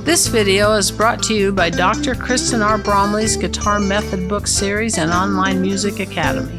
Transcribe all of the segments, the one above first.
This video is brought to you by Dr. Kristen R. Bromley's Guitar Method Book Series and Online Music Academy.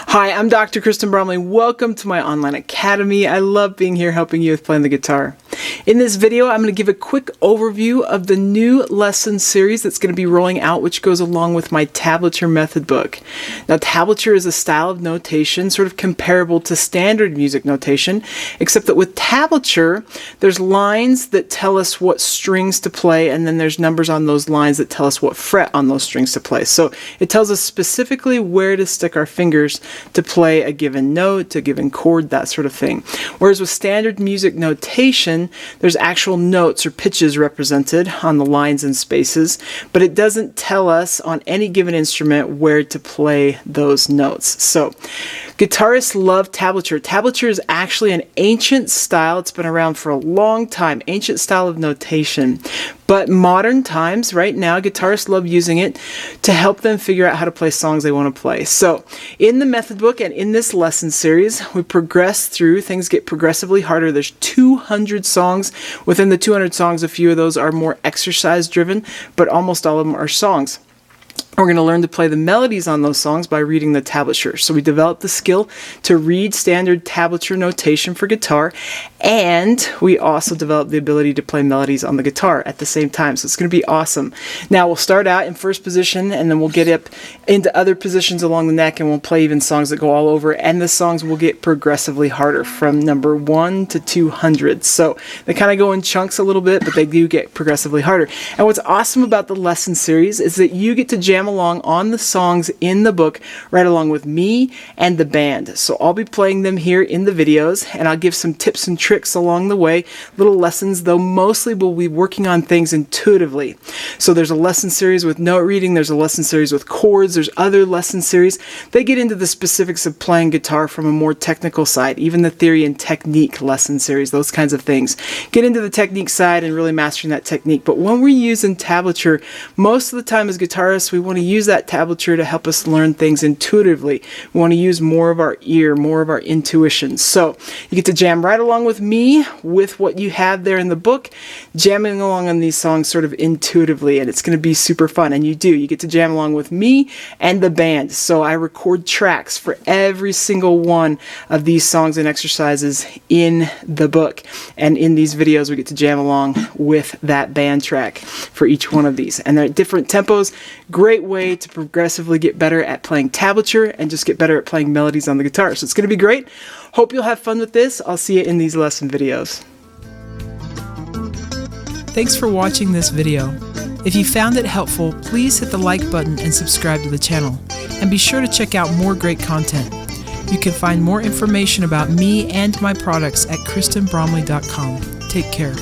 Hi, I'm Dr. Kristen Bromley. Welcome to my online academy. I love being here helping you with playing the guitar. In this video, I'm going to give a quick overview of the new lesson series that's going to be rolling out, which goes along with my tablature method book. Now, tablature is a style of notation sort of comparable to standard music notation, except that with tablature, there's lines that tell us what strings to play, and then there's numbers on those lines that tell us what fret on those strings to play. So it tells us specifically where to stick our fingers to play a given note, a given chord, that sort of thing. Whereas with standard music notation, there's actual notes or pitches represented on the lines and spaces, but it doesn't tell us on any given instrument where to play those notes. So guitarists love tablature. Tablature is actually an ancient style. It's been around for a long time, ancient style of notation. But modern times, right now, guitarists love using it to help them figure out how to play songs they want to play. So in the method book and in this lesson series, we progress through, things get progressively harder. There's 200 songs. Within the 200 songs, a few of those are more exercise driven, but almost all of them are songs. We're going to learn to play the melodies on those songs by reading the tablature. So we developed the skill to read standard tablature notation for guitar, and we also developed the ability to play melodies on the guitar at the same time. So it's going to be awesome. Now we'll start out in first position, and then we'll get up into other positions along the neck, and we'll play even songs that go all over, and the songs will get progressively harder from number 1 to 200. So they kind of go in chunks a little bit, but they do get progressively harder. And what's awesome about the lesson series is that you get to jam along on the songs in the book right along with me and the band. So I'll be playing them here in the videos, and I'll give some tips and tricks along the way, little lessons, though mostly we'll be working on things intuitively. So there's a lesson series with note reading, there's a lesson series with chords, there's other lesson series. They get into the specifics of playing guitar from a more technical side, even the theory and technique lesson series, those kinds of things. Get into the technique side and really mastering that technique. But when we're using tablature, most of the time as guitarists, we want to use that tablature to help us learn things intuitively. We want to use more of our ear, more of our intuition. So you get to jam right along with me with what you have there in the book, jamming along on these songs sort of intuitively, and it's going to be super fun. And you get to jam along with me and the band. So I record tracks for every single one of these songs and exercises in the book. And in these videos, we get to jam along with that band track for each one of these. And they're at different tempos. Great way to progressively get better at playing tablature and just get better at playing melodies on the guitar. So it's going to be great. Hope you'll have fun with this. I'll see you in these lesson videos. Thanks for watching this video. If you found it helpful, please hit the like button and subscribe to the channel. And be sure to check out more great content. You can find more information about me and my products at kristenbromley.com. Take care.